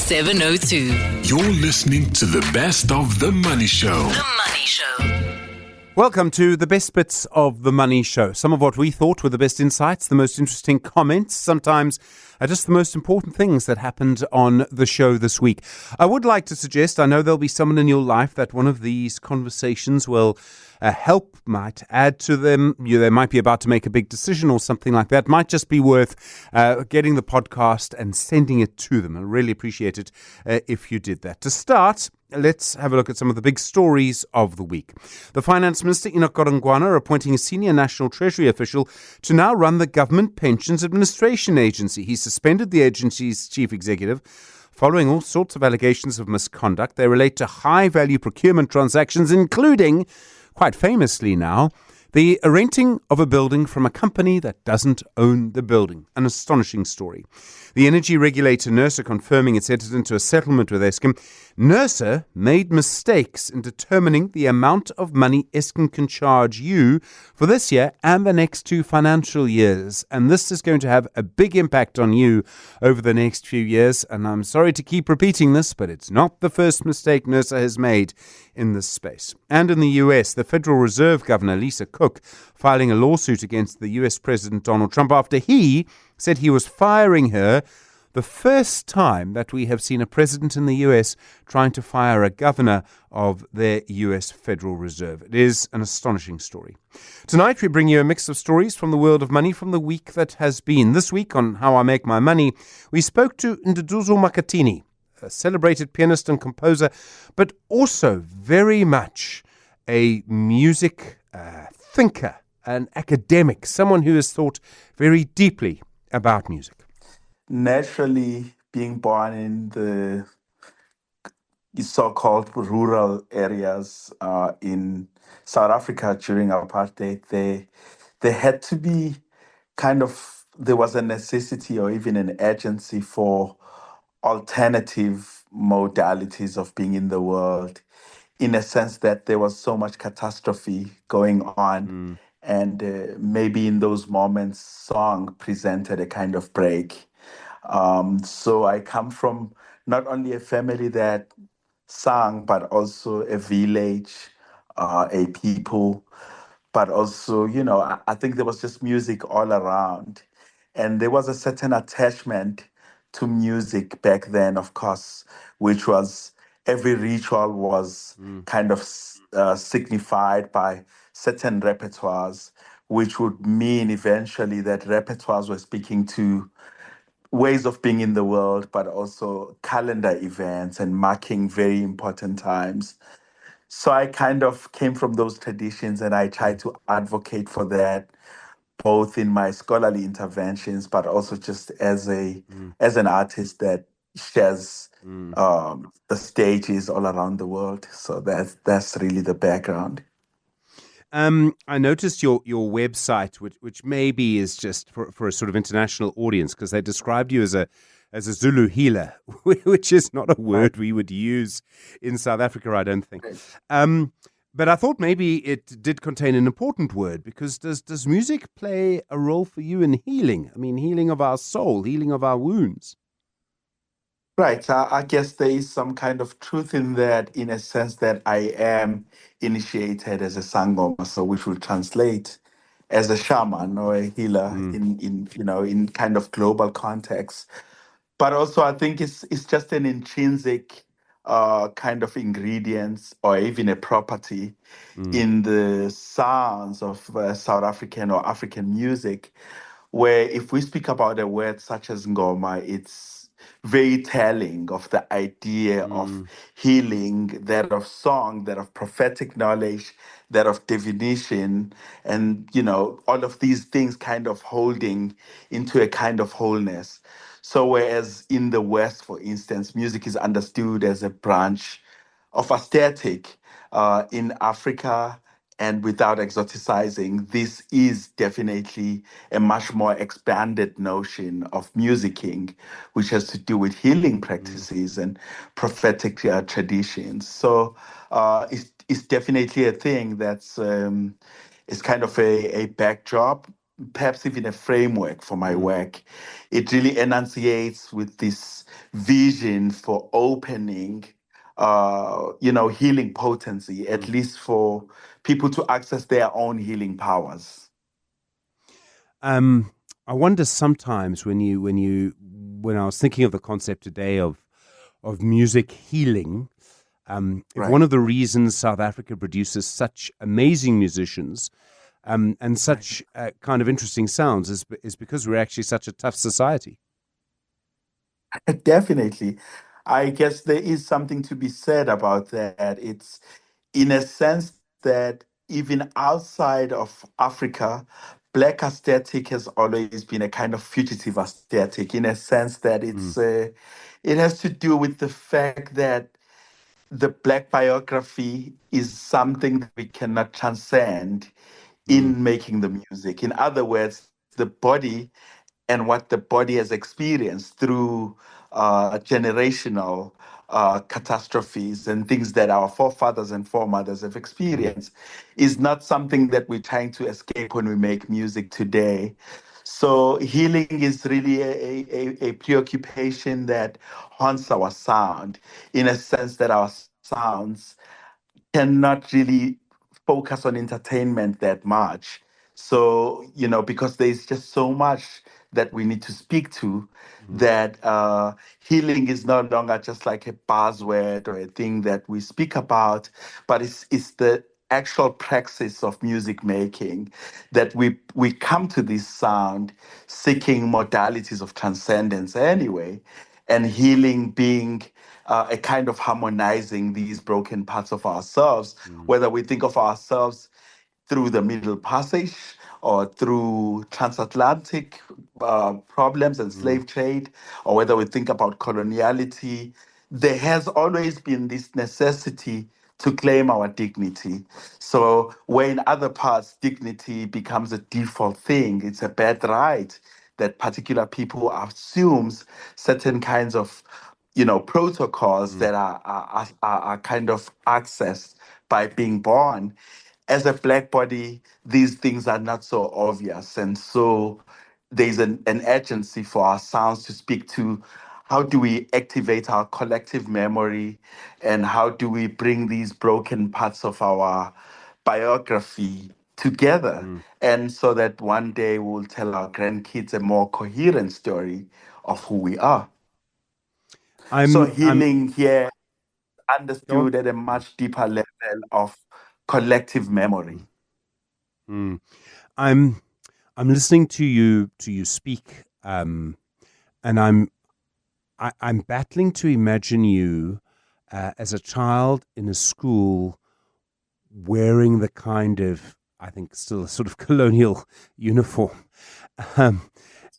702. You're listening to the best of The Money Show. The Money Show. Welcome to the best bits of The Money Show. Some of what we thought were the best insights, the most interesting comments, sometimes just the most important things that happened on the show this week. I would like to suggest, I know there'll be someone in your life that one of these conversations will help, might add to them. They might be about to make a big decision or something like that. Might just be worth getting the podcast and sending it to them. I really appreciate it if you did that. To start, let's have a look at some of the big stories of the week. The Finance Minister, Enoch Godongwana, appointing a senior National Treasury official to now run the Government Pensions Administration Agency. He suspended the agency's chief executive following all sorts of allegations of misconduct. They relate to high-value procurement transactions, including, quite famously now, the renting of a building from a company that doesn't own the building. An astonishing story. The energy regulator NERSA confirming it's entered into a settlement with Eskom. NERSA made mistakes in determining the amount of money Eskom can charge you for this year and the next 2 financial years. And this is going to have a big impact on you over the next few years. And I'm sorry to keep repeating this, but it's not the first mistake NERSA has made in this space. And in the US, the Federal Reserve Governor, Lisa Cook, filing a lawsuit against the US President Donald Trump after he said he was firing her. The first time that we have seen a president in the US trying to fire a governor of their US Federal Reserve. It is an astonishing story. Tonight we bring you a mix of stories from the world of money from the week that has been. This week on How I Make My Money, we spoke to Nduduzo Makhathini, a celebrated pianist and composer, but also very much a music thinker, an academic, someone who has thought very deeply about music. Naturally, being born in the so-called rural areas in South Africa during apartheid, there had to be there was a necessity or even an urgency for alternative modalities of being in the world, in a sense that there was so much catastrophe going on. And maybe in those moments, song presented a kind of break. So I come from not only a family that sang, but also a village, a people, but also, I think there was just music all around. And there was a certain attachment to music back then, of course, which was every ritual was kind of signified by certain repertoires, which would mean eventually that repertoires were speaking to ways of being in the world, but also calendar events and marking very important times. So I kind of came from those traditions and I tried to advocate for that, both in my scholarly interventions, but also just as an artist that shares the stages all around the world. So that's really the background. I noticed your website, which maybe is just for a sort of international audience, because they described you as a Zulu healer, which is not a word we would use in South Africa, I don't think. But I thought maybe it did contain an important word, because does music play a role for you in healing? I mean, healing of our soul, healing of our wounds. Right. I guess there is some kind of truth in that, in a sense that I am initiated as a sangoma, so which will translate as a shaman or a healer in kind of global context. But also, I think it's just an intrinsic kind of ingredients or even a property in the sounds of South African or African music, where if we speak about a word such as ngoma, it's very telling of the idea of healing, that of song, that of prophetic knowledge, that of divination, and all of these things kind of holding into a kind of wholeness. So whereas in the West, for instance, music is understood as a branch of aesthetic, in Africa, and without exoticizing, this is definitely a much more expanded notion of musicking, which has to do with healing practices and prophetic traditions. So it's definitely a thing that's it's kind of a backdrop, perhaps even a framework for my work. It really enunciates with this vision for opening, healing potency, at least for people to access their own healing powers. Um, I wonder sometimes when I was thinking of the concept today of music healing, if Right. one of the reasons South Africa produces such amazing musicians and such kind of interesting sounds is because we're actually such a tough society. Definitely. I guess there is something to be said about that. It's in a sense that even outside of Africa, Black aesthetic has always been a kind of fugitive aesthetic, in a sense that Mm, it has to do with the fact that the Black biography is something that we cannot transcend mm, in making the music. In other words, the body and what the body has experienced through generational catastrophes and things that our forefathers and foremothers have mm, experienced is not something that we're trying to escape when we make music today. So healing is really a preoccupation that haunts our sound, in a sense that our sounds cannot really focus on entertainment that much. So, because there's just so much that we need to speak to, mm, that healing is no longer just like a buzzword or a thing that we speak about, but it's the actual praxis of music making, that we come to this sound seeking modalities of transcendence anyway, and healing being a kind of harmonizing these broken parts of ourselves, mm, whether we think of ourselves through the Middle Passage or through transatlantic problems and mm, slave trade, or whether we think about coloniality. There has always been this necessity to claim our dignity. So, where in other parts dignity becomes a default thing, it's a bad right that particular people assumes certain kinds of protocols mm, that are kind of accessed by being born. As a black body, these things are not so obvious. And so there's an urgency for our sounds to speak to how do we activate our collective memory, and how do we bring these broken parts of our biography together, mm. and so that one day we'll tell our grandkids a more coherent story of who we are. So I'm healing here go on. understood at a much deeper level of collective Mm, memory. mm. I'm I'm listening to you speak, and I'm battling to imagine you as a child in a school wearing the kind of, I think, still a sort of colonial uniform, um,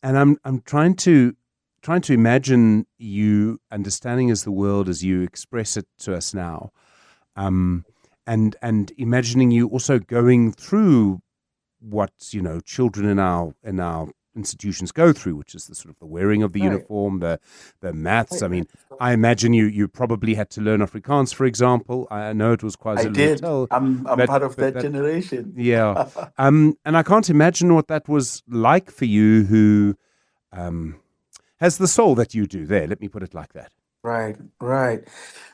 and I'm trying to imagine you understanding as the world as you express it to us now, um, and imagining you also going through what children in our institutions go through, which is the sort of the wearing of the Right. uniform, the maths. Right. I mean, I imagine you probably had to learn Afrikaans, for example. I know it was I did. KwaZulu-Natal, I'm but part of but that that generation. yeah, and I can't imagine what that was like for you, who um, has the soul that you do. There, let me put it like that. Right, right.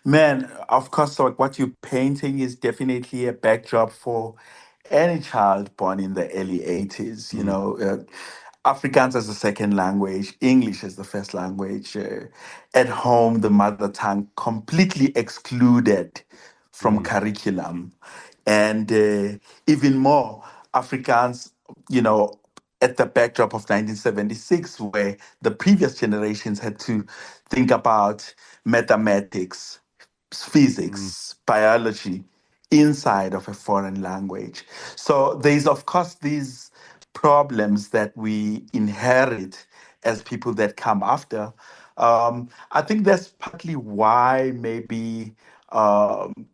Man, of course, like what you're painting is definitely a backdrop for any child born in the early 80s. Mm, Afrikaans as a second language, English as the first language, at home, the mother tongue completely excluded from mm, curriculum. And even more, Afrikaans, you know, at the backdrop of 1976, where the previous generations had to think about mathematics, mm, physics, biology inside of a foreign language. So there's, of course, these problems that we inherit as people that come after. I think that's partly why maybe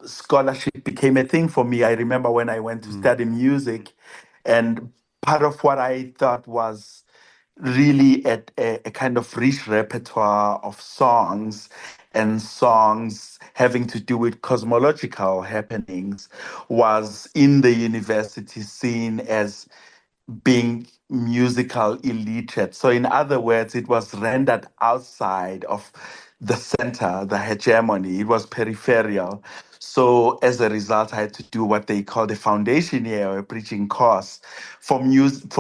scholarship became a thing for me. I remember when I went to mm, study music, and part of what I thought was really a kind of rich repertoire of songs, and songs having to do with cosmological happenings, was in the university seen as being musical illiterate. So, in other words, it was rendered outside of the center, the hegemony. It was peripheral. So, as a result, I had to do what they call the foundation year or a bridging course for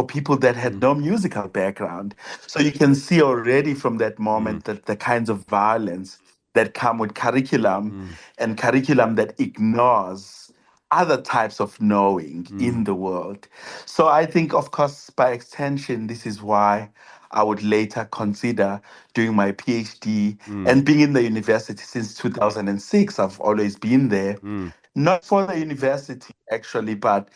people that had no musical background. So, you can see already from that moment that the kinds of violence that come with curriculum and curriculum that ignores other types of knowing in the world. So I think, of course, by extension, this is why I would later consider doing my PhD and being in the university since 2006. I've always been there, not for the university actually, but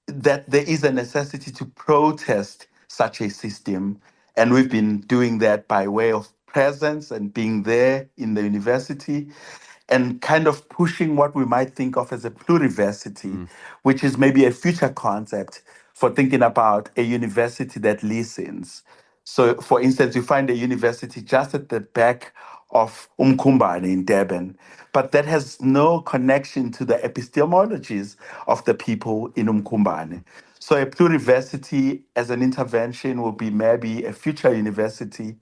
that there is a necessity to protest such a system. And we've been doing that by way of presence and being there in the university and kind of pushing what we might think of as a pluriversity, which is maybe a future concept for thinking about a university that listens. So, for instance, you find a university just at the back of Umkumbane in Durban, but that has no connection to the epistemologies of the people in Umkumbane. So, a pluriversity as an intervention will be maybe a future university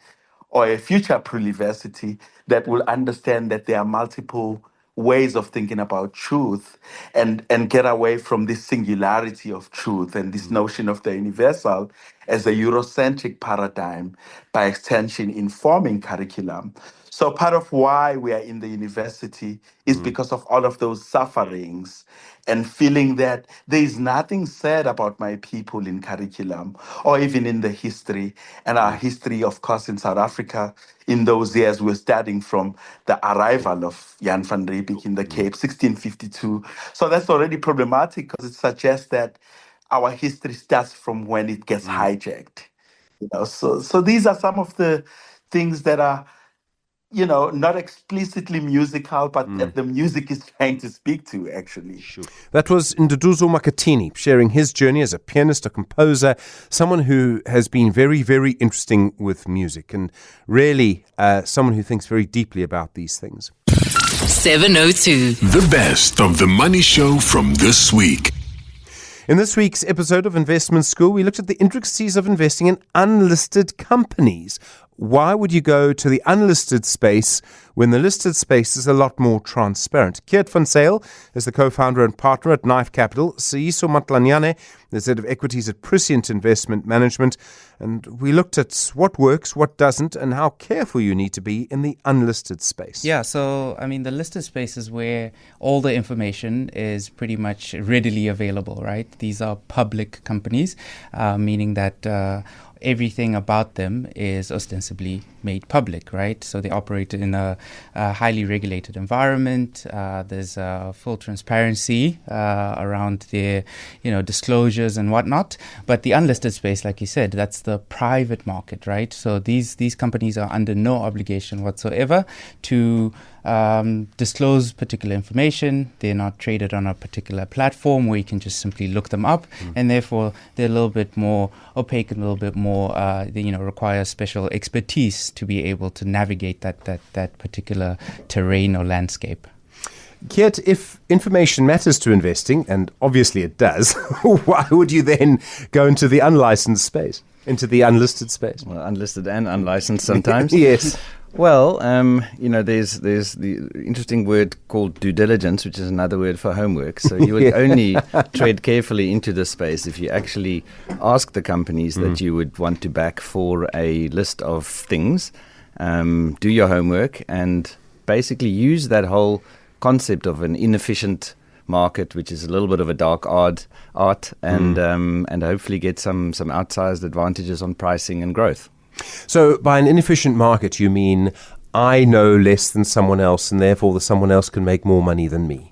or a future pluriversity that will understand that there are multiple ways of thinking about truth and get away from this singularity of truth and this notion of the universal as a Eurocentric paradigm, by extension informing curriculum. So part of why we are in the university is because of all of those sufferings and feeling that there is nothing said about my people in curriculum or even in the history. And our history, of course, in South Africa, in those years, we're studying from the arrival of Jan van Riebeeck in the Cape, 1652. So that's already problematic because it suggests that our history starts from when it gets hijacked. So these are some of the things that are not explicitly musical, but that the music is trying to speak to, actually. That was Nduduzo Makhathini sharing his journey as a pianist, a composer, someone who has been very, very interesting with music and really someone who thinks very deeply about these things. 702. The best of the Money Show from this week. In this week's episode of Investment School, we looked at the intricacies of investing in unlisted companies. Why would you go to the unlisted space when the listed space is a lot more transparent? Keet is the co-founder and partner at Knife Capital. Seeiso Matlanyane is head of equities at Prescient Investment Management. And we looked at what works, what doesn't, and how careful you need to be in the unlisted space. Yeah, so, the listed space is where all the information is pretty much readily available, right? These are public companies, meaning that everything about them is ostensibly made public, right? So they operate in a highly regulated environment. There's full transparency around their, disclosures and whatnot. But the unlisted space, like you said, that's the private market, right? So these companies are under no obligation whatsoever to disclose particular information. They're not traded on a particular platform where you can just simply look them up, and therefore they're a little bit more opaque and a little bit more, require special expertise to be able to navigate that particular terrain or landscape. Yet, if information matters to investing, and obviously it does, why would you then go into the unlicensed space, into the unlisted space? Well, unlisted and unlicensed sometimes. Yes. Well, there's the interesting word called due diligence, which is another word for homework. So you would only tread carefully into this space if you actually ask the companies that you would want to back for a list of things, do your homework, and basically use that whole concept of an inefficient market, which is a little bit of a dark art, and hopefully get some outsized advantages on pricing and growth. So by an inefficient market, you mean I know less than someone else, and therefore the someone else can make more money than me?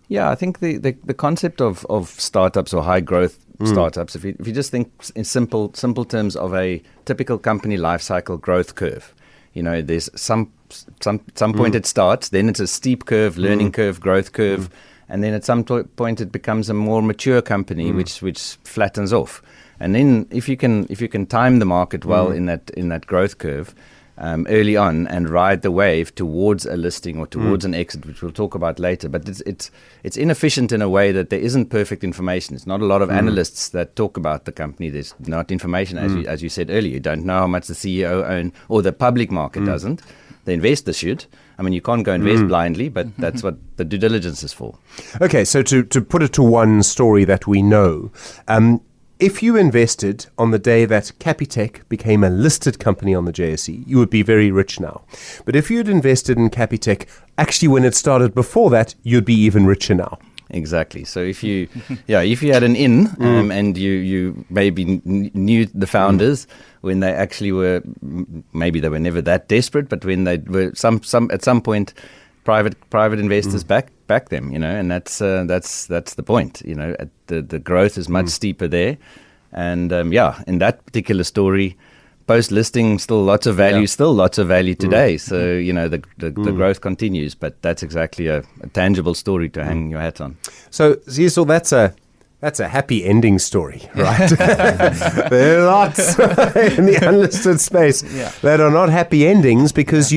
Yeah, I think the concept of startups or high growth startups, if you just think in simple terms of a typical company life cycle growth curve, there's some point it starts, then it's a steep curve, learning curve, growth curve, and then at some point it becomes a more mature company which flattens off. And then if you can time the market well in that growth curve, early on and ride the wave towards a listing or towards an exit, which we'll talk about later. But it's inefficient in a way that there isn't perfect information. It's not a lot of analysts that talk about the company. There's not information, as you said earlier. You don't know how much the CEO owns, or the public market doesn't. The investor should. I mean, you can't go invest blindly, but that's what the due diligence is for. Okay, so to put it to one story that we know, if you invested on the day that Capitec became a listed company on the JSE, you would be very rich now. But if you had invested in Capitec, actually when it started before that, you'd be even richer now. Exactly. So if you had an in and you maybe knew the founders when they actually were, maybe they were never that desperate, but when they were at some point, private investors back them, and that's the point. The growth is much steeper there, and in that particular story, post listing, still lots of value today. So the growth continues, but that's exactly a tangible story to hang your hat on. So Seeiso, that's a happy ending story, right? There are lots in the unlisted space that are not happy endings because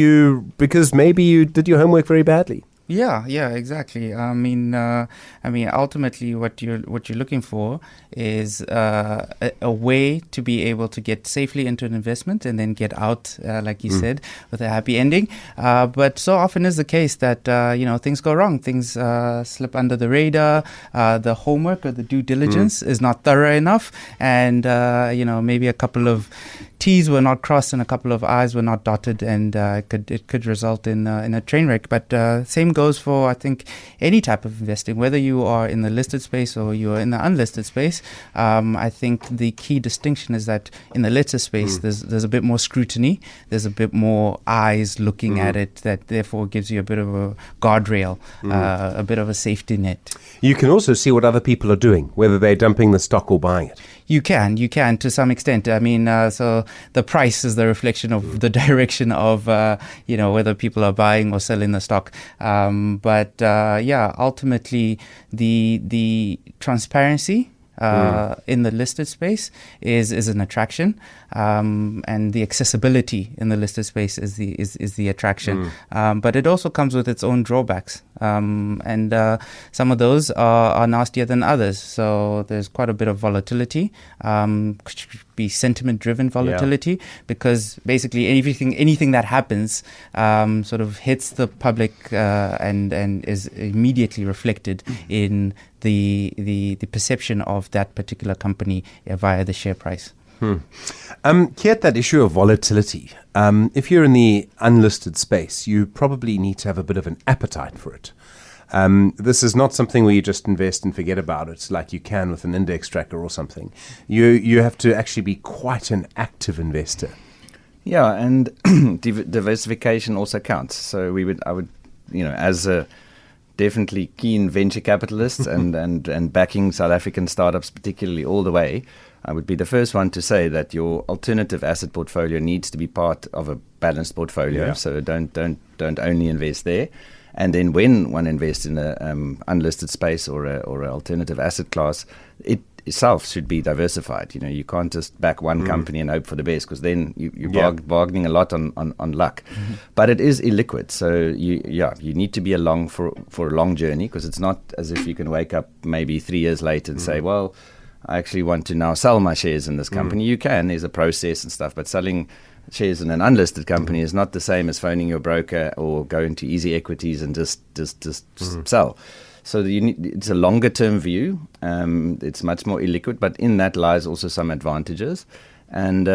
maybe you did your homework very badly. Yeah, exactly. I mean, ultimately, what you're looking for is a way to be able to get safely into an investment and then get out, like you said, with a happy ending. But so often is the case that things go wrong, things slip under the radar. The homework or the due diligence is not thorough enough, and maybe a couple of T's were not crossed and a couple of I's were not dotted, and it could result in a train wreck. But same goes for, I think, any type of investing, whether you are in the listed space or you are in the unlisted space. I think the key distinction is that in the listed space, there's a bit more scrutiny, there's a bit more eyes looking at it, that therefore gives you a bit of a guardrail, a bit of a safety net. You can also see what other people are doing, whether they're dumping the stock or buying it. You can to some extent. I mean, so the price is the reflection of the direction of, whether people are buying or selling the stock. But ultimately, the transparency in the listed space is an attraction, and the accessibility in the listed space is the attraction. But it also comes with its own drawbacks, and some of those are nastier than others. So there's quite a bit of volatility, could be sentiment-driven volatility, because basically anything that happens sort of hits the public and is immediately reflected in the perception of that particular company via the share price. Keet, that issue of volatility, if you're in the unlisted space, you probably need to have a bit of an appetite for it. This is not something where you just invest and forget about it like you can with an index tracker or something. You have to actually be quite an active investor. Yeah, and diversification also counts. So I would, as a definitely keen venture capitalists and backing South African startups particularly all the way, I would be the first one to say that your alternative asset portfolio needs to be part of a balanced portfolio. Yeah. So don't only invest there. And then when one invests in a unlisted space or an alternative asset class, it itself should be diversified. You can't just back one company and hope for the best, because then you're bargaining a lot on luck. But it is illiquid, so you need to be along for a long journey, because it's not as if you can wake up maybe 3 years later and say, well, I actually want to now sell my shares in this company. You can, there's a process and stuff, but selling shares in an unlisted company is not the same as phoning your broker or going to Easy Equities and just sell. So it's a longer term view. It's much more illiquid, but in that lies also some advantages. And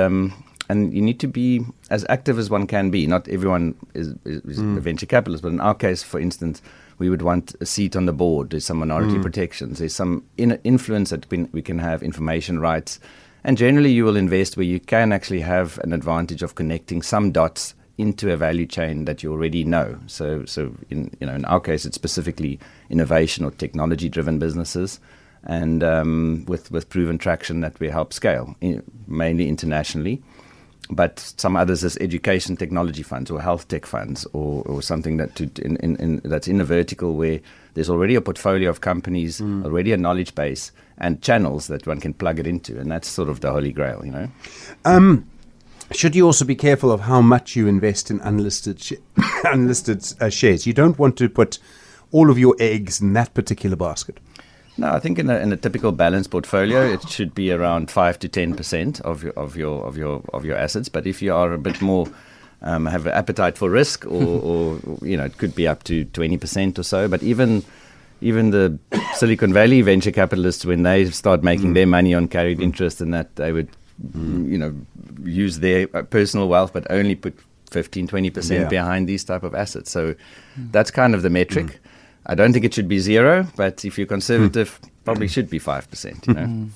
you need to be as active as one can be. Not everyone is a venture capitalist, but in our case, for instance, we would want a seat on the board. There's some minority protections. There's some influence that we can have, information rights. And generally, you will invest where you can actually have an advantage of connecting some dots into a value chain that you already know. So in our case, it's specifically innovation or technology-driven businesses, and with proven traction that we help scale, mainly internationally. But some others as education technology funds or health tech funds, or something that's in a vertical where there's already a portfolio of companies, already a knowledge base, and channels that one can plug it into, and that's sort of the holy grail, should you also be careful of how much you invest in unlisted shares? You don't want to put all of your eggs in that particular basket. No, I think in a typical balanced portfolio, it should be around 5 to 10% of your assets. But if you are a bit more have an appetite for risk, or it could be up to 20% or so. But even the Silicon Valley venture capitalists, when they start making their money on carried interest, and that they would use their personal wealth, but only put 15-20% behind these type of assets. So that's kind of the metric. I don't think it should be 0, but if you're conservative, probably should be 5%.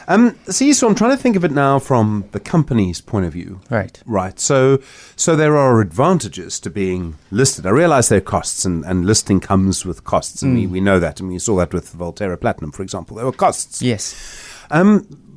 Seeiso, I'm trying to think of it now from the company's point of view. Right. So there are advantages to being listed. I realize there are costs, and listing comes with costs, and we know that. And we saw that with Valterra Platinum, for example. There were costs. Yes.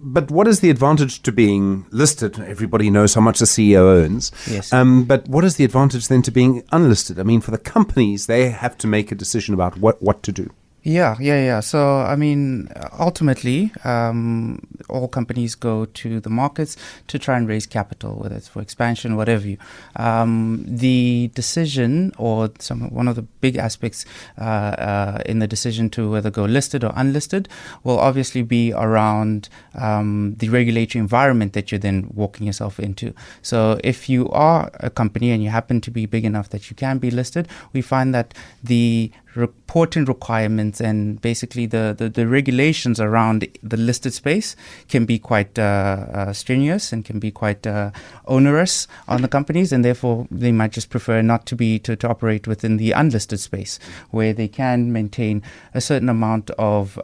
But what is the advantage to being listed? Everybody knows how much the CEO earns. Yes. But what is the advantage then to being unlisted? I mean, for the companies, they have to make a decision about what to do. Yeah. So, I mean, ultimately, all companies go to the markets to try and raise capital, whether it's for expansion, whatever you. The decision, or one of the big aspects in the decision to whether go listed or unlisted, will obviously be around the regulatory environment that you're then walking yourself into. So, if you are a company and you happen to be big enough that you can be listed, we find that the reporting requirements and basically the regulations around the listed space can be quite strenuous and can be quite onerous on the companies, and therefore they might just prefer not to operate within the unlisted space, where they can maintain a certain amount of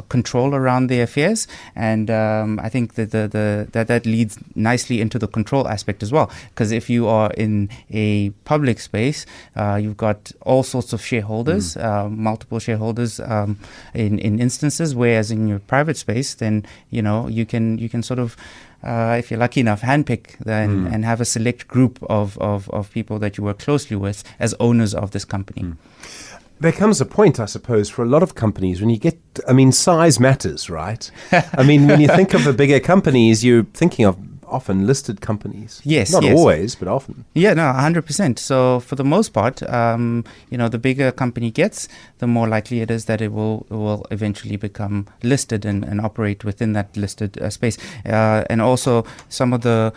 control around their affairs. And I think that that leads nicely into the control aspect as well, because if you are in a public space, you've got all sorts of shareholders, multiple shareholders in instances, whereas in your private space, then you can sort of if you're lucky enough, handpick and have a select group of people that you work closely with as owners of this company. There comes a point, I suppose, for a lot of companies when you get, size matters, right? When you think of the bigger companies, you're thinking of often listed companies. Yes. Not always, but often. Yeah, no, 100%. So for the most part, the bigger a company gets, the more likely it is that it will eventually become listed and operate within that listed space. And also some of the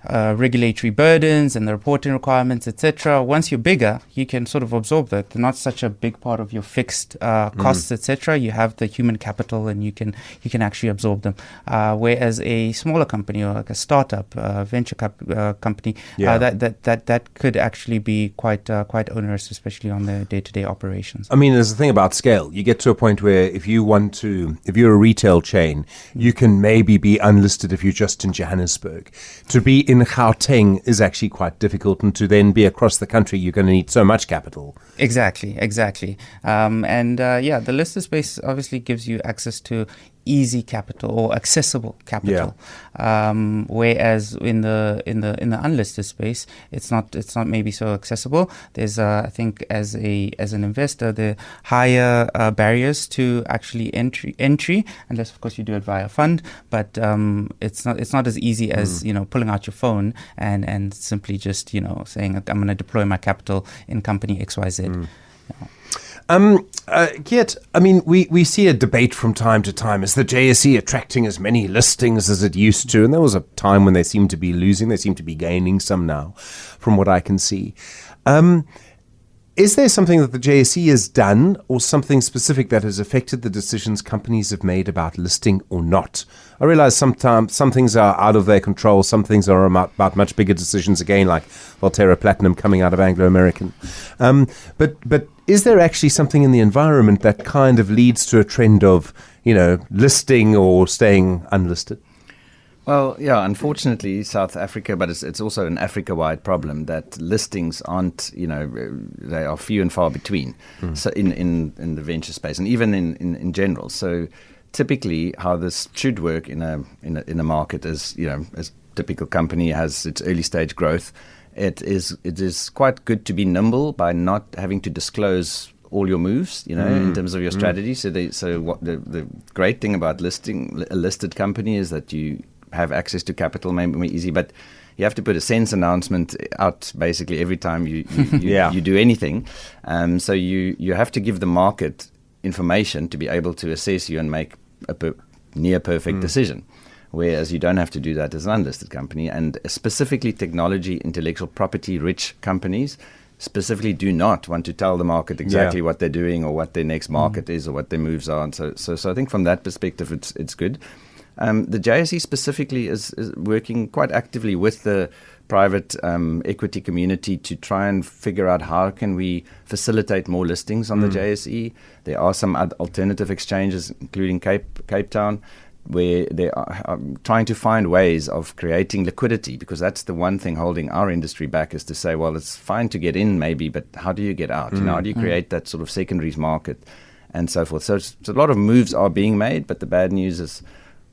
regulatory burdens and the reporting requirements, etc. Once you're bigger, you can sort of absorb that. They're not such a big part of your fixed costs, etc. You have the human capital, and you can actually absorb them. Whereas a smaller company, or like a startup, venture company, that could actually be quite onerous, especially on the day-to-day operations. There's the thing about scale. You get to a point where if you're a retail chain, you can maybe be unlisted if you're just in Johannesburg. To be in Gauteng is actually quite difficult, and to then be across the country, you're going to need so much capital. Exactly. The listed space obviously gives you access to easy capital or accessible capital, whereas in the unlisted space, it's not maybe so accessible. There's I think as an investor, there are higher barriers to actually entry, unless of course you do it via a fund. But it's not as easy as pulling out your phone and simply just saying I'm going to deploy my capital in company XYZ. Keet, we see a debate from time to time. Is the JSE attracting as many listings as it used to? And there was a time when they seemed to be losing. They seem to be gaining some now, from what I can see. Is there something that the JSE has done, or something specific that has affected the decisions companies have made about listing or not? I realize sometimes some things are out of their control. Some things are about much bigger decisions, again, like Valterra Platinum coming out of Anglo American. But is there actually something in the environment that kind of leads to a trend of, listing or staying unlisted? Well, yeah, unfortunately, South Africa, but it's also an Africa-wide problem that listings aren't, they are few and far between. So in the venture space, and even in general. So typically, how this should work in a market is, as typical company has its early stage growth, it is quite good to be nimble by not having to disclose all your moves, in terms of your strategy. So what the great thing about listing a listed company is that you have access to capital may be easy, but you have to put a sense announcement out basically every time you you do anything. So you have to give the market information to be able to assess you and make a near perfect decision. Whereas you don't have to do that as an unlisted company. And specifically technology, intellectual property rich companies specifically do not want to tell the market exactly what they're doing or what their next market is or what their moves are. And so I think from that perspective, it's good. The JSE specifically is working quite actively with the private equity community to try and figure out how can we facilitate more listings on the JSE. There are some alternative exchanges, including Cape Town, where they are trying to find ways of creating liquidity, because that's the one thing holding our industry back, is to say, well, it's fine to get in maybe, but how do you get out? How do you create that sort of secondaries market and so forth? So a lot of moves are being made, but the bad news is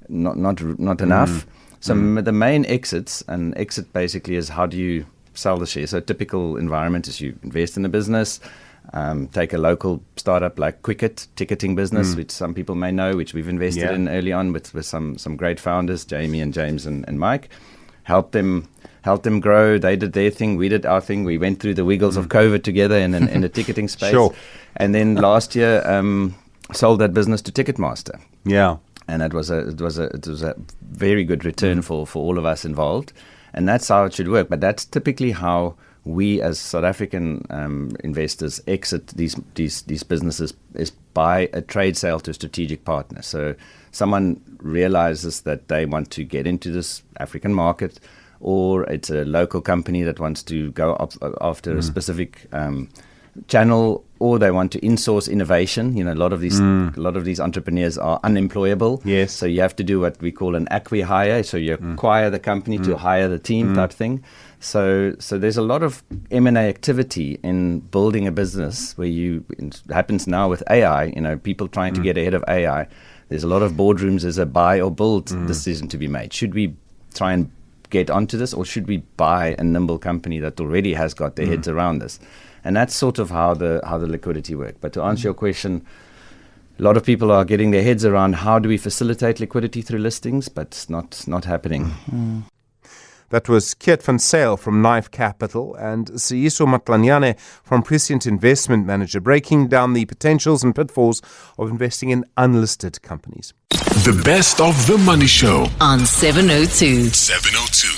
not enough. So the main exit basically is, how do you sell the share? So a typical environment is you invest in a business, take a local startup like Quicket, ticketing business, which some people may know, which we've invested in early on with some great founders, Jamie and James and Mike. Help them grow. They did their thing, we did our thing. We went through the wiggles of COVID together in the ticketing space. Sure. And then last year sold that business to Ticketmaster. Yeah. And it was a very good return for all of us involved. And that's how it should work. But that's typically how we as South African investors exit these businesses, is by a trade sale to a strategic partner. So someone realizes that they want to get into this African market, or it's a local company that wants to go after a specific channel, or they want to insource innovation. A lot of these entrepreneurs are unemployable. Yes. So you have to do what we call an acqui-hire. So you acquire the company to hire the team type thing. So there's a lot of M&A activity in building a business where it happens now with AI, people trying to get ahead of AI. There's a lot of boardrooms. There's a buy or build decision to be made. Should we try and get onto this, or should we buy a nimble company that already has got their heads around this? And that's sort of how the liquidity works. But to answer your question, a lot of people are getting their heads around how do we facilitate liquidity through listings, but it's not happening. That was Keet van Sail from Knife Capital and Seeiso Matlanyane from Prescient Investment Manager, breaking down the potentials and pitfalls of investing in unlisted companies. The best of the Money Show on 702. 702.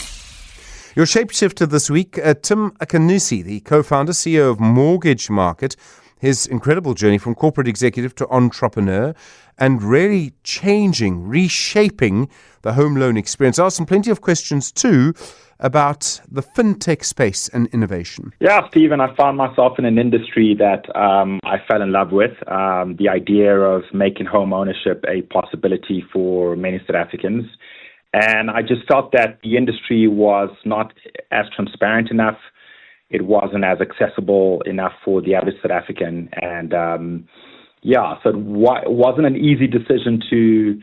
Your shapeshifter this week, Tim Akinnusi, the co-founder, CEO of Mortgage Market, his incredible journey from corporate executive to entrepreneur, and really reshaping the home loan experience. I asked him plenty of questions too about the fintech space and innovation. Yeah, Stephen, I found myself in an industry that I fell in love with. The idea of making home ownership a possibility for many South Africans. And I just felt that the industry was not as transparent enough. It wasn't as accessible enough for the average South African. And so it wasn't an easy decision to,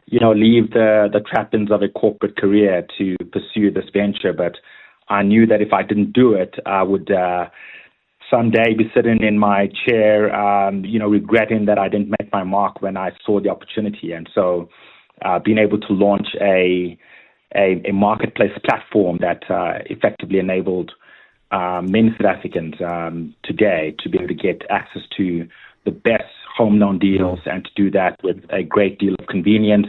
leave the trappings of a corporate career to pursue this venture. But I knew that if I didn't do it, I would someday be sitting in my chair, regretting that I didn't make my mark when I saw the opportunity. And so being able to launch a marketplace platform that effectively enabled many South Africans today to be able to get access to the best home loan deals, and to do that with a great deal of convenience,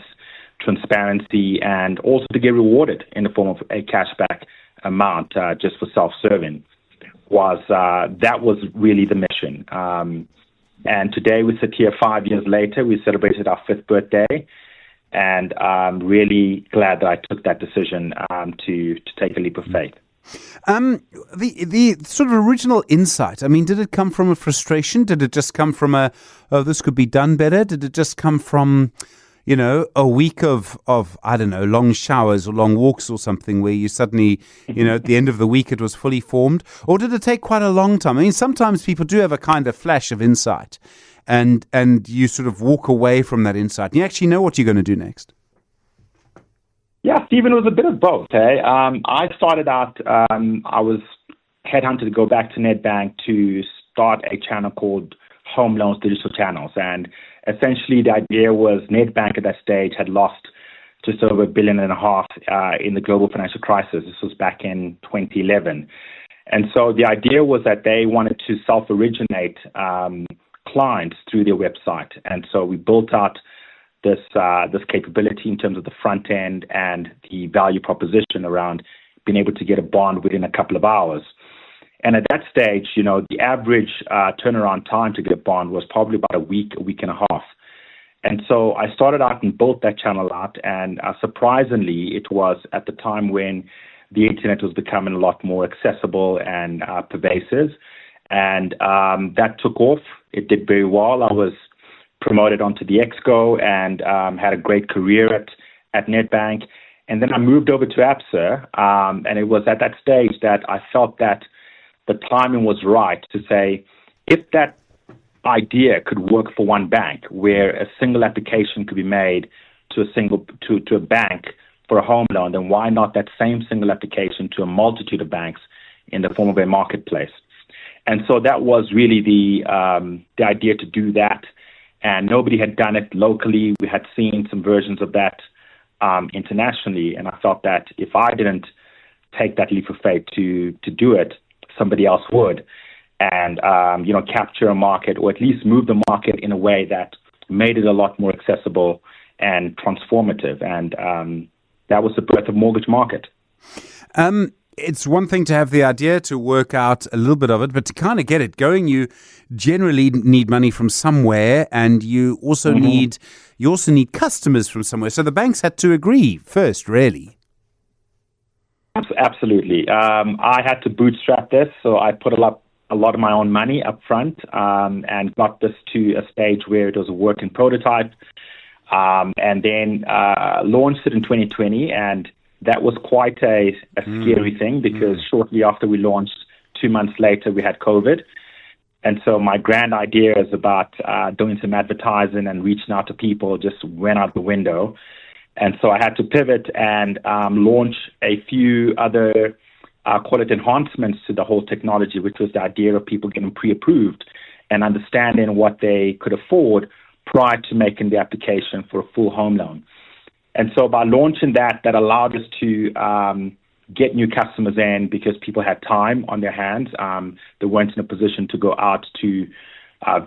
transparency, and also to get rewarded in the form of a cashback amount just for self-serving, that was really the mission. And today we sit here 5 years later. We celebrated our 5th birthday. And I'm really glad that I took that decision to take a leap of faith. The sort of original insight, did it come from a frustration? Did it just come from this could be done better? Did it just come from, a week of I don't know, long showers or long walks or something where you suddenly, at the end of the week it was fully formed? Or did it take quite a long time? Sometimes people do have a kind of flash of insight. And you sort of walk away from that insight, and you actually know what you're going to do next. Yeah, Stephen, it was a bit of both. I started out, I was headhunted to go back to Nedbank to start a channel called Home Loans Digital Channels. And essentially the idea was Nedbank at that stage had lost just over $1.5 billion in the global financial crisis. This was back in 2011. And so the idea was that they wanted to self-originate clients through their website. And so we built out this capability in terms of the front end and the value proposition around being able to get a bond within a couple of hours. And at that stage, the average turnaround time to get a bond was probably about a week and a half. And so I started out and built that channel out. And surprisingly, it was at the time when the internet was becoming a lot more accessible and pervasive. And that took off. It did very well. I was promoted onto the Exco and had a great career at Nedbank. And then I moved over to ABSA. And it was at that stage that I felt that the timing was right to say, if that idea could work for one bank, where a single application could be made to a bank for a home loan, then why not that same single application to a multitude of banks in the form of a marketplace? And so that was really the idea to do that. And nobody had done it locally. We had seen some versions of that internationally. And I felt that if I didn't take that leap of faith to do it, somebody else would. And, capture a market, or at least move the market in a way that made it a lot more accessible and transformative. And that was the birth of Mortgage Market. It's one thing to have the idea, to work out a little bit of it, but to kind of get it going, you generally need money from somewhere, and you also need customers from somewhere. So the banks had to agree first, really. Absolutely. I had to bootstrap this, so I put a lot of my own money up front and got this to a stage where it was a working prototype, and then launched it in 2020. And that was quite a scary thing, because shortly after we launched, 2 months later, we had COVID. And so my grand ideas about doing some advertising and reaching out to people just went out the window. And so I had to pivot and launch a few other call it enhancements to the whole technology, which was the idea of people getting pre-approved and understanding what they could afford prior to making the application for a full home loan. And so by launching that allowed us to get new customers in, because people had time on their hands. They weren't in a position to go out to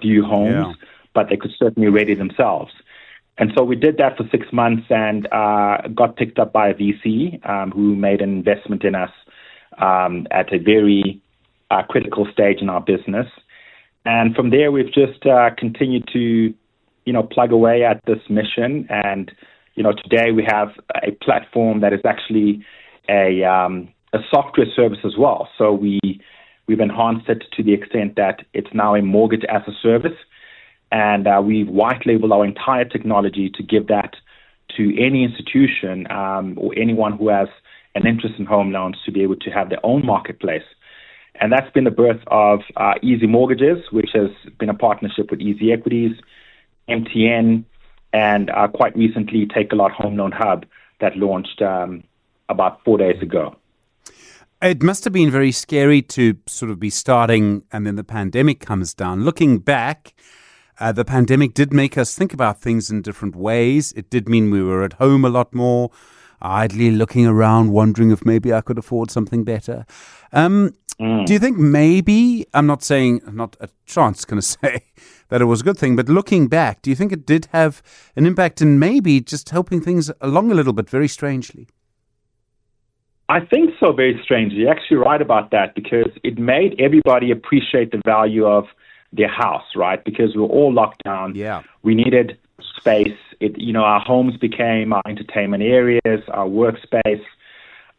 view homes, but they could certainly ready themselves. And so we did that for 6 months and got picked up by a VC who made an investment in us at a very critical stage in our business. And from there, we've just continued to, plug away at this mission. And, today we have a platform that is actually a software service as well. So we've enhanced it to the extent that it's now a mortgage as a service. And we've white labeled our entire technology to give that to any institution or anyone who has an interest in home loans to be able to have their own marketplace. And that's been the birth of Easy Mortgages, which has been a partnership with Easy Equities, MTN, and quite recently Take a Lot Home Loan Hub that launched about 4 days ago. It must have been very scary to sort of be starting and then the pandemic comes down. Looking back, the pandemic did make us think about things in different ways. It did mean we were at home a lot more, idly looking around, wondering if maybe I could afford something better. Do you think maybe, I'm not a chance going to say that it was a good thing, but looking back, do you think it did have an impact in maybe just helping things along a little bit, very strangely? I think so, very strangely. You're actually right about that, because it made everybody appreciate the value of their house, right? Because we were all locked down. Yeah. We needed space. Our homes became our entertainment areas, our workspace,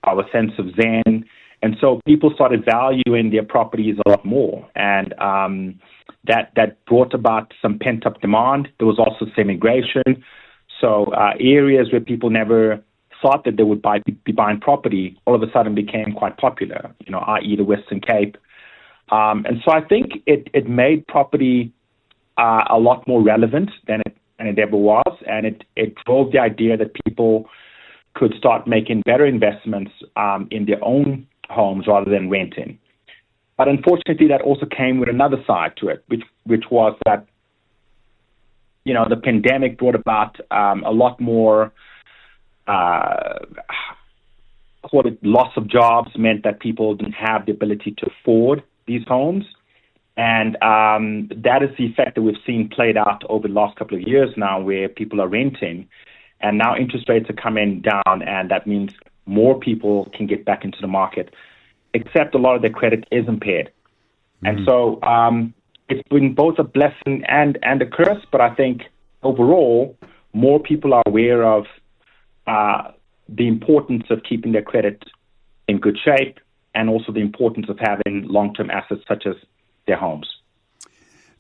our sense of zen. And so people started valuing their properties a lot more. And that brought about some pent-up demand. There was also some immigration. So areas where people never thought that they would be buying property all of a sudden became quite popular, i.e. the Western Cape. And so I think it made property a lot more relevant than it ever was. And it drove the idea that people could start making better investments in their own homes rather than renting. But unfortunately, that also came with another side to it, which was that, the pandemic brought about a lot more call it loss of jobs meant that people didn't have the ability to afford these homes. And that is the effect that we've seen played out over the last couple of years now, where people are renting, and now interest rates are coming down, and that means more people can get back into the market, except a lot of their credit is impaired. And so it's been both a blessing and a curse, but I think overall, more people are aware of the importance of keeping their credit in good shape, and also the importance of having long-term assets such as their homes.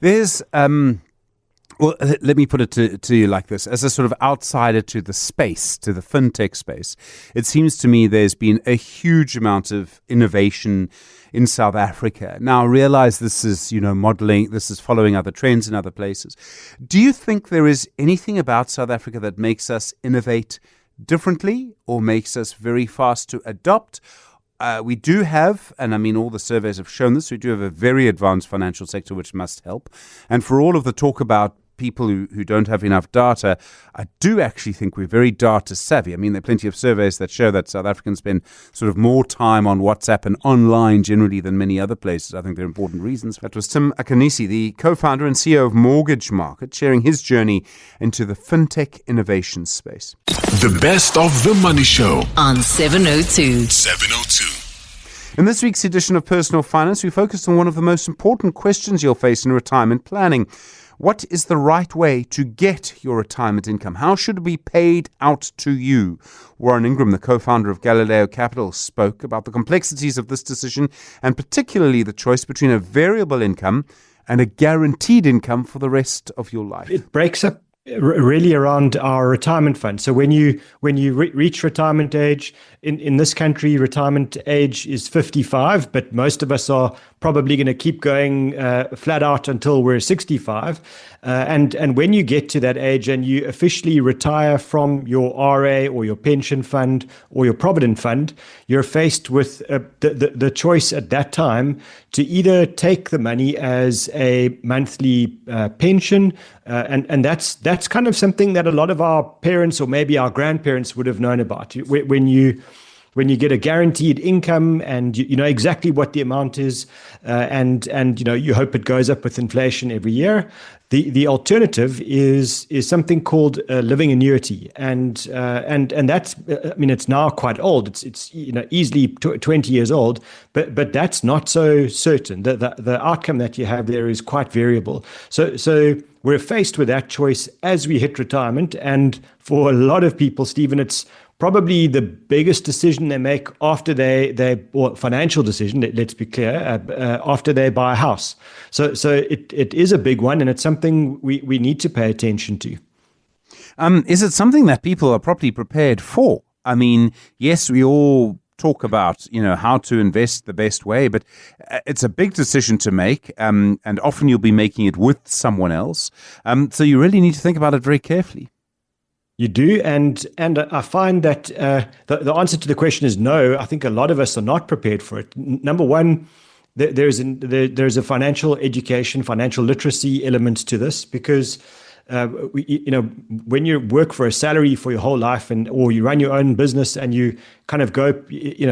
There's, well, let me put it to you like this. As a sort of outsider to the space, to the fintech space, it seems to me there's been a huge amount of innovation in South Africa. Now, I realize this is, modeling, this is following other trends in other places. Do you think there is anything about South Africa that makes us innovate differently or makes us very fast to adopt? We do have, and I mean all the surveys have shown this, we do have a very advanced financial sector which must help. And for all of the talk about people who don't have enough data, I do actually think we're very data savvy. I mean, there are plenty of surveys that show that South Africans spend sort of more time on WhatsApp and online generally than many other places. I think there are important reasons. That was Tim Akinnusi, the co-founder and CEO of Mortgage Market, sharing his journey into the fintech innovation space. The best of the Money Show on 702. 702. In this week's edition of Personal Finance, we focused on one of the most important questions you'll face in retirement planning. What is the right way to get your retirement income? How should it be paid out to you? Warren Ingram, the co-founder of Galileo Capital, spoke about the complexities of this decision and particularly the choice between a variable income and a guaranteed income for the rest of your life. It breaks up really around our retirement fund. So when you reach retirement age, in this country, retirement age is 55, but most of us are probably going to keep going flat out until we're 65. And when you get to that age and you officially retire from your RA or your pension fund or your provident fund, you're faced with the choice at that time to either take the money as a monthly pension, and that's kind of something that a lot of our parents or maybe our grandparents would have known about. When you get a guaranteed income and you know exactly what the amount is, and you hope it goes up with inflation every year. The alternative is something called a living annuity, and that's, I mean, it's now quite old. It's easily 20 years old, but that's not so certain. The outcome that you have there is quite variable. So we're faced with that choice as we hit retirement, and for a lot of people, Stephen, it's probably the biggest decision they make after or financial decision, let's be clear, after they buy a house. So it is a big one, and it's something we need to pay attention to. Is it something that people are properly prepared for? I mean, yes, we all talk about, how to invest the best way, but it's a big decision to make, and often you'll be making it with someone else. So you really need to think about it very carefully. You do, and I find that the answer to the question is no. I think a lot of us are not prepared for it. Number one, there's a financial education, financial literacy element to this, because when you work for a salary for your whole life, or you run your own business and you kind of go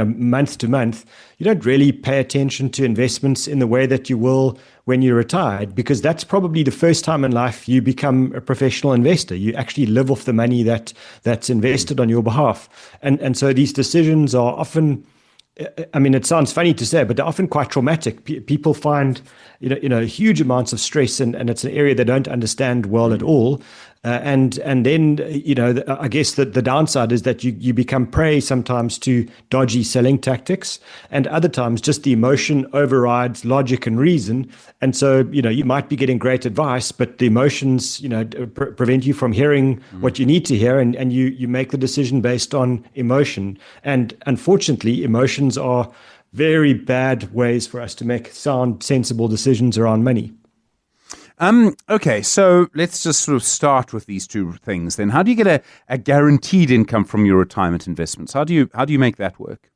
month to month, you don't really pay attention to investments in the way that you will when you're retired, because that's probably the first time in life you become a professional investor. You actually live off the money that's invested on your behalf. And so these decisions are often, I mean, it sounds funny to say, but they're often quite traumatic. People find, huge amounts of stress, and it's an area they don't understand well at all. And then, I guess the downside is that you become prey sometimes to dodgy selling tactics, and other times just the emotion overrides logic and reason. And so, you might be getting great advice, but the emotions, prevent you from hearing what you need to hear, and you make the decision based on emotion. And unfortunately, emotions are very bad ways for us to make sound, sensible decisions around money. Okay, so let's just sort of start with these two things then. How do you get a guaranteed income from your retirement investments? How do you make that work?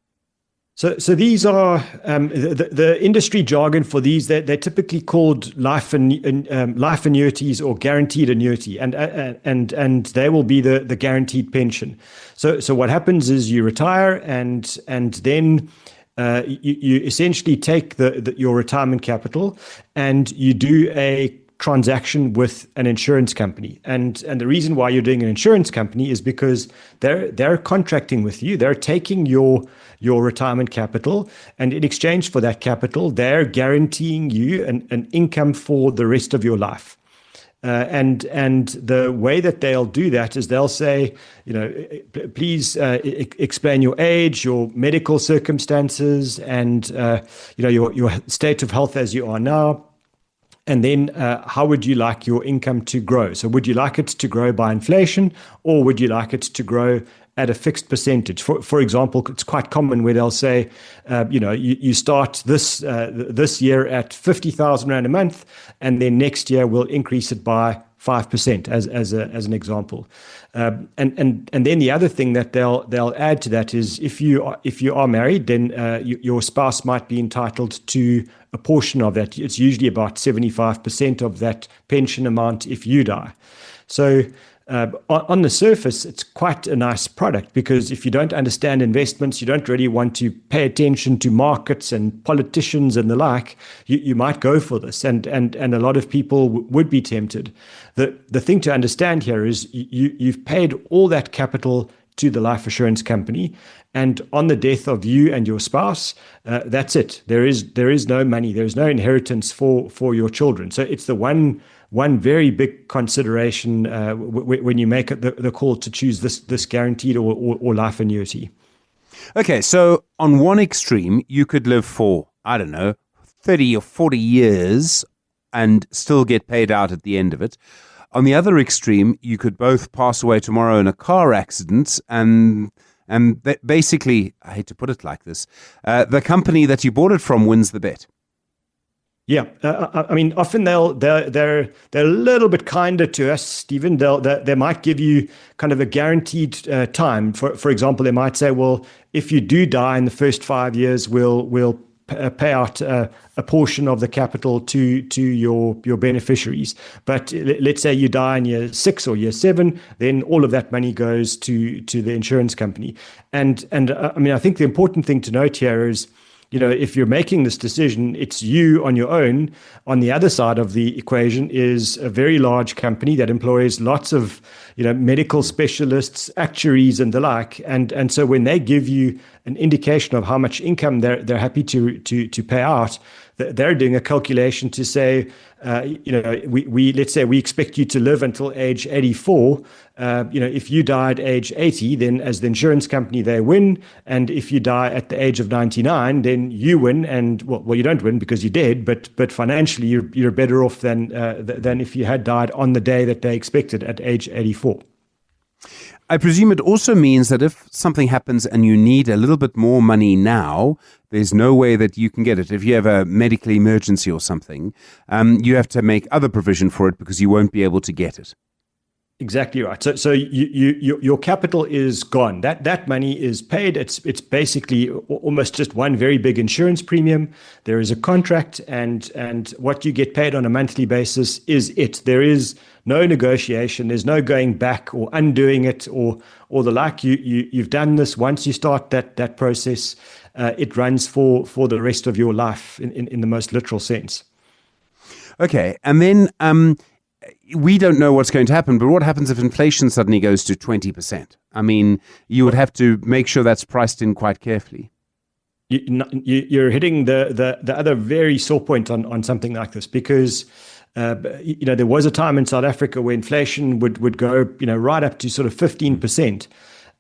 So these are the industry jargon for these. They're typically called life annuities or guaranteed annuity, and they will be the guaranteed pension. So what happens is you retire, and then you essentially take your retirement capital and you do a transaction with an insurance company. And the reason why you're doing an insurance company is because they're contracting with you. They're taking your retirement capital, and in exchange for that capital, they're guaranteeing you an income for the rest of your life. And the way that they'll do that is they'll say, please explain your age, your medical circumstances, and your state of health as you are now. And then how would you like your income to grow? So would you like it to grow by inflation, or would you like it to grow at a fixed percentage? For example, it's quite common where they'll say, you start this year at 50,000 Rand a month, and then next year we'll increase it by 5% as an example. And then the other thing that they'll add to that is if you are married, then your spouse might be entitled to a portion of that. It's usually about 75% of that pension amount if you die. So on the surface, it's quite a nice product, because if you don't understand investments, you don't really want to pay attention to markets and politicians and the like, you might go for this. And a lot of people would be tempted. The thing to understand here is you've paid all that capital to the life assurance company, and on the death of you and your spouse, that's it. There is no money. There is no inheritance for your children. So it's the one very big consideration when you make the call to choose this guaranteed or life annuity. Okay, so on one extreme, you could live for, 30 or 40 years and still get paid out at the end of it. On the other extreme, you could both pass away tomorrow in a car accident, and basically, I hate to put it like this, the company that you bought it from wins the bet. Yeah, often they're a little bit kinder to us, Stephen. They might give you kind of a guaranteed time. For example, they might say, well, if you do die in the first 5 years, we'll pay out a portion of the capital to your beneficiaries. But let's say you die in year 6 or year 7, then all of that money goes to the insurance company. And I think the important thing to note here is, if you're making this decision, it's you on your own. On the other side of the equation is a very large company that employs lots of, medical specialists, actuaries, and the like. And so when they give you an indication of how much income they're happy to pay out, they're doing a calculation to say, let's say we expect you to live until age 84. If you die at age 80, then as the insurance company, they win. And if you die at the age of 99, then you win. And well, you don't win because you're dead, but financially you're better off than if you had died on the day that they expected at age 84. I presume it also means that if something happens and you need a little bit more money now, there's no way that you can get it. If you have a medical emergency or something, you have to make other provision for it because you won't be able to get it. Exactly right. So your capital is gone. That money is paid. It's basically almost just one very big insurance premium. There is a contract, and what you get paid on a monthly basis is it. There is no negotiation. There's no going back or undoing it or the like. You've done this. Once you start that process, it runs for the rest of your life in the most literal sense. Okay, and then we don't know what's going to happen, but what happens if inflation suddenly goes to 20%? I mean, you would have to make sure that's priced in quite carefully. You're hitting the other very sore point on something like this, because there was a time in South Africa where inflation would go right up to sort of 15%.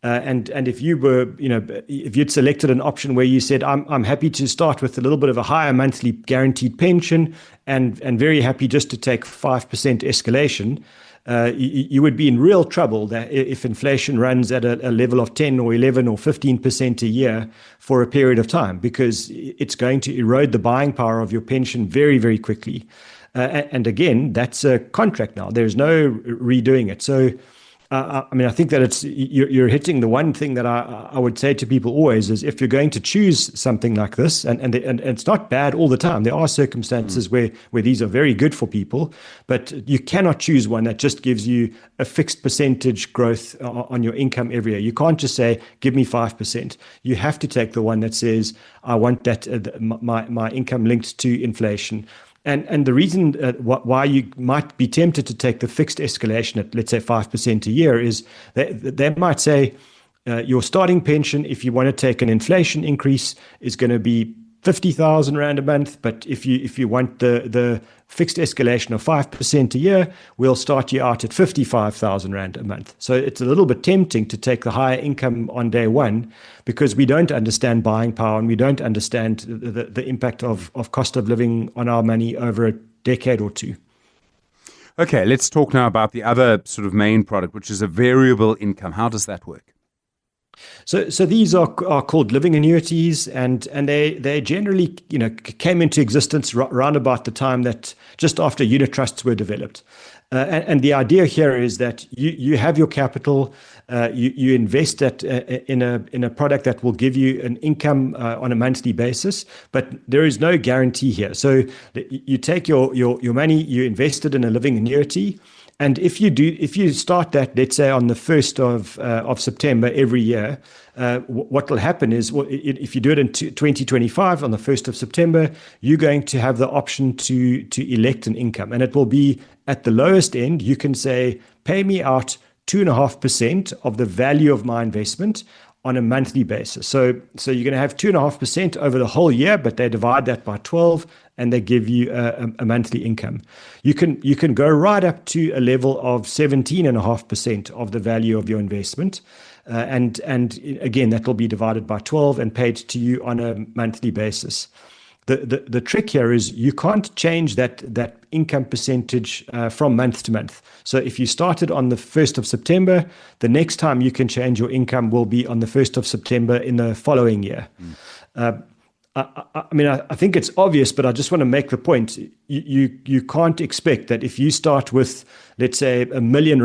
And if you were, if you'd selected an option where you said, I'm happy to start with a little bit of a higher monthly guaranteed pension and very happy just to take 5% escalation, you would be in real trouble that if inflation runs at a level of 10 or 11 or 15% a year for a period of time, because it's going to erode the buying power of your pension very, very quickly. And again, that's a contract now. There's no redoing it. So I think that you're hitting the one thing that I would say to people always is, if you're going to choose something like this, and it's not bad all the time. There are circumstances where these are very good for people, but you cannot choose one that just gives you a fixed percentage growth on your income every year. You can't just say, give me 5%. You have to take the one that says, I want that my income linked to inflation. And the reason why you might be tempted to take the fixed escalation at, let's say, 5% a year is that they might say your starting pension, if you want to take an inflation increase, is going to be 50,000 Rand a month. But if you want the fixed escalation of 5% a year, we'll start you out at 55,000 Rand a month. So it's a little bit tempting to take the higher income on day one, because we don't understand buying power and we don't understand the impact of cost of living on our money over a decade or two. Okay, let's talk now about the other sort of main product, which is a variable income. How does that work? So these are called living annuities, and they generally came into existence round about the time that just after unit trusts were developed. And the idea here is that you have your capital, you invest that in a product that will give you an income on a monthly basis, but there is no guarantee here. So you take your money, you invest it in a living annuity. And if you start that, let's say on the 1st of September every year, what will happen is, if you do it in 2025 on the 1st of September, you're going to have the option to elect an income, and it will be at the lowest end. You can say, pay me out 2.5% of the value of my investment on a monthly basis. So you're going to have 2.5% over the whole year, but they divide that by 12 and they give you a monthly income. You can go right up to a level of 17.5% of the value of your investment. And again, that will be divided by 12 and paid to you on a monthly basis. The trick here is you can't change that income percentage from month to month. So if you started on the 1st of September, the next time you can change your income will be on the 1st of September in the following year. I think it's obvious, but I just want to make the point. You can't expect that if you start with, let's say, R1 million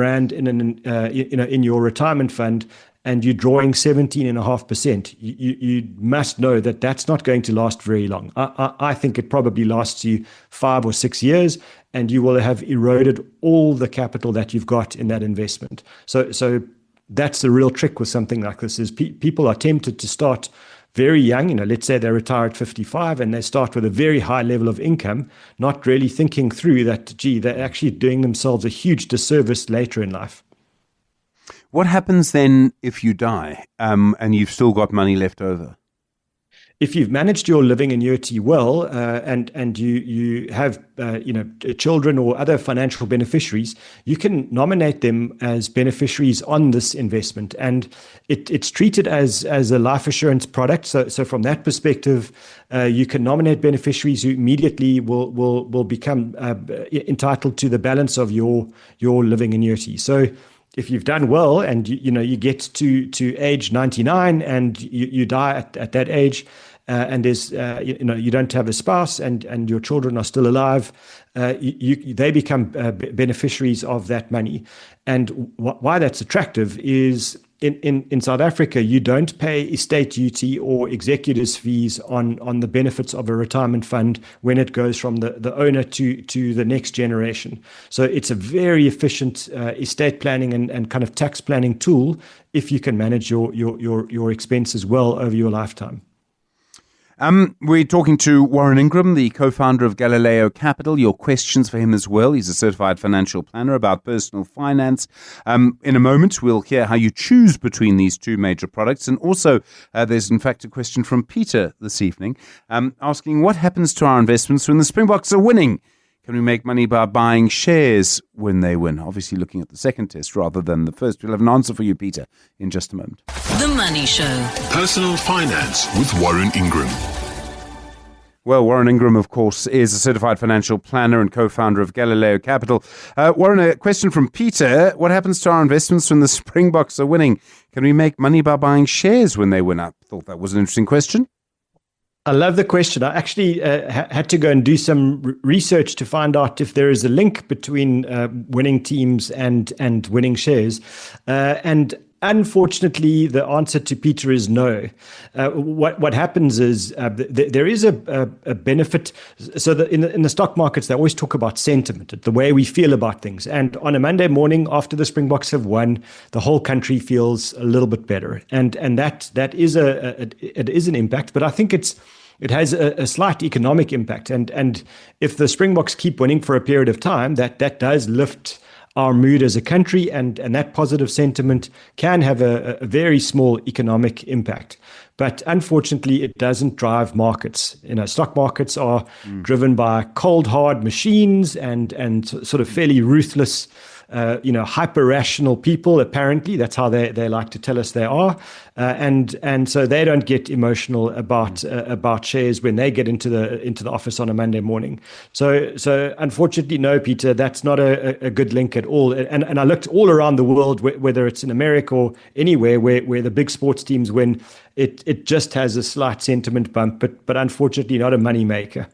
in your retirement fund, and you're drawing 17.5%, you must know that that's not going to last very long. I think it probably lasts you 5 or 6 years, and you will have eroded all the capital that you've got in that investment. So that's the real trick with something like this, is people are tempted to start very young. Let's say they retire at 55 and they start with a very high level of income, not really thinking through that, they're actually doing themselves a huge disservice later in life. What happens then if you die and you've still got money left over? If you've managed your living annuity well, and you have children or other financial beneficiaries, you can nominate them as beneficiaries on this investment, and it's treated as a life assurance product. So from that perspective, you can nominate beneficiaries who immediately will become entitled to the balance of your living annuity. So if you've done well and you get to age 99 and you die at that age, and there's you don't have a spouse and your children are still alive, they become beneficiaries of that money. And why that's attractive is in South Africa, you don't pay estate duty or executors fees on the benefits of a retirement fund when it goes from the owner to the next generation. So it's a very efficient estate planning and kind of tax planning tool if you can manage your expenses well over your lifetime. We're talking to Warren Ingram, the co-founder of Galileo Capital. Your questions for him as well. He's a certified financial planner about personal finance. In a moment, we'll hear how you choose between these two major products. And also, there's in fact a question from Peter this evening, asking what happens to our investments when the Springboks are winning? Can we make money by buying shares when they win? Obviously looking at the second test rather than the first. We'll have an answer for you, Peter, in just a moment. The Money Show. Personal Finance with Warren Ingram. Well, Warren Ingram, of course, is a certified financial planner and co-founder of Galileo Capital. Warren, a question from Peter. What happens to our investments when the Springboks are winning? Can we make money by buying shares when they win? I thought that was an interesting question. I love the question. I actually had to go and do some research to find out if there is a link between winning teams and winning shares. And unfortunately, the answer to Peter is no. What happens is there is a benefit. So in the stock markets, they always talk about sentiment, the way we feel about things. And on a Monday morning, after the Springboks have won, the whole country feels a little bit better. And that is it is an impact. But I think it has a slight economic impact. And if the Springboks keep winning for a period of time, that does lift our mood as a country, and that positive sentiment can have a very small economic impact. But unfortunately, it doesn't drive markets. Stock markets are driven by cold, hard machines and sort of fairly ruthless, hyper-rational people. Apparently, that's how they like to tell us they are, and so they don't get emotional about shares when they get into the office on a Monday morning. So unfortunately, no, Peter, that's not a good link at all. And I looked all around the world, whether it's in America or anywhere where the big sports teams win, it just has a slight sentiment bump, but unfortunately not a money maker.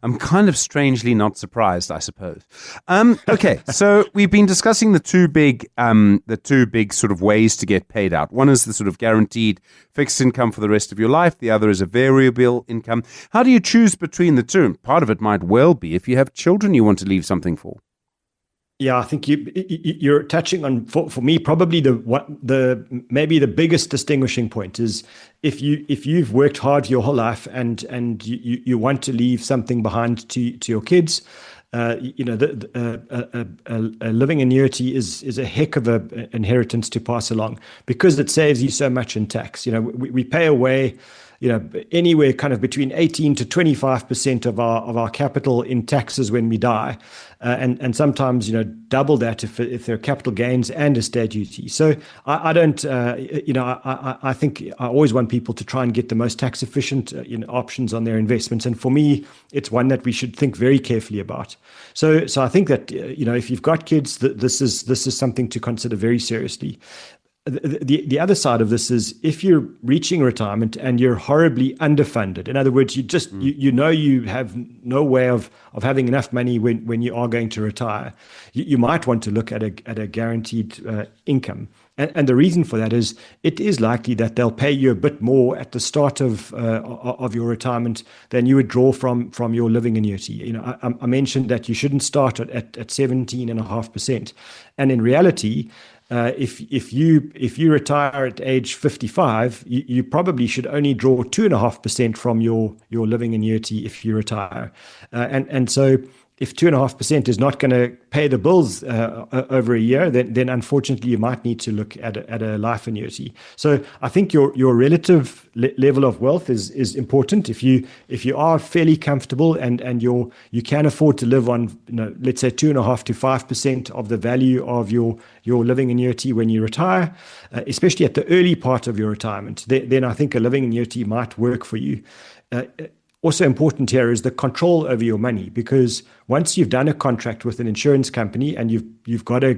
I'm kind of strangely not surprised, I suppose. Okay, so we've been discussing the two big sort of ways to get paid out. One is the sort of guaranteed fixed income for the rest of your life. The other is a variable income. How do you choose between the two? Part of it might well be if you have children you want to leave something for. Yeah, I think you're touching on, for me, probably maybe the biggest distinguishing point is if you've worked hard your whole life and you want to leave something behind to your kids, a living annuity is a heck of an inheritance to pass along because it saves you so much in tax. We pay away anywhere kind of between 18 to 25% of our capital in taxes when we die, and sometimes double that if there are capital gains and estate duty. So I don't I think I always want people to try and get the most tax efficient options on their investments, and for me it's one that we should think very carefully about. So I think that if you've got kids, this is something to consider very seriously. The other side of this is if you're reaching retirement and you're horribly underfunded. In other words, you have no way of having enough money when you are going to retire. You might want to look at a guaranteed income. And the reason for that is it is likely that they'll pay you a bit more at the start of your retirement than you would draw from your living annuity. I mentioned that you shouldn't start at 17.5%. And in reality, if you retire at age 55, you probably should only draw 2.5% from your living annuity if you retire, and so if 2.5% is not going to pay the bills over a year, then unfortunately you might need to look at a life annuity. So I think your relative level of wealth is important. If you are fairly comfortable and you can afford to live on let's say 2.5 to 5% of the value of your living annuity when you retire, especially at the early part of your retirement, then I think a living annuity might work for you. Also important here is the control over your money, because once you've done a contract with an insurance company and you've got a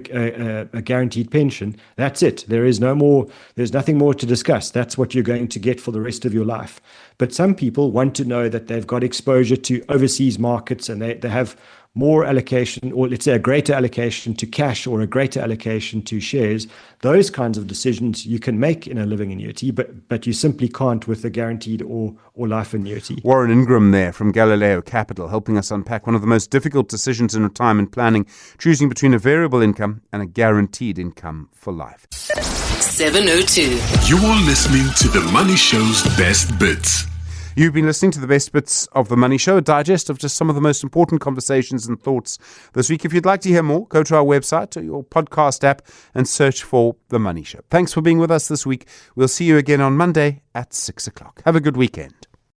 guaranteed pension, that's it. There's nothing more to discuss. That's what you're going to get for the rest of your life. But some people want to know that they've got exposure to overseas markets and they have more allocation, or let's say a greater allocation to cash or a greater allocation to shares. Those kinds of decisions you can make in a living annuity, but you simply can't with a guaranteed or life annuity. Warren Ingram there from Galileo Capital, helping us unpack one of the most difficult decisions in retirement planning, choosing between a variable income and a guaranteed income for life. 702. You are listening to The Money Show's best bits. You've been listening to the best bits of The Money Show, a digest of just some of the most important conversations and thoughts this week. If you'd like to hear more, go to our website or your podcast app and search for The Money Show. Thanks for being with us this week. We'll see you again on Monday at 6 o'clock. Have a good weekend.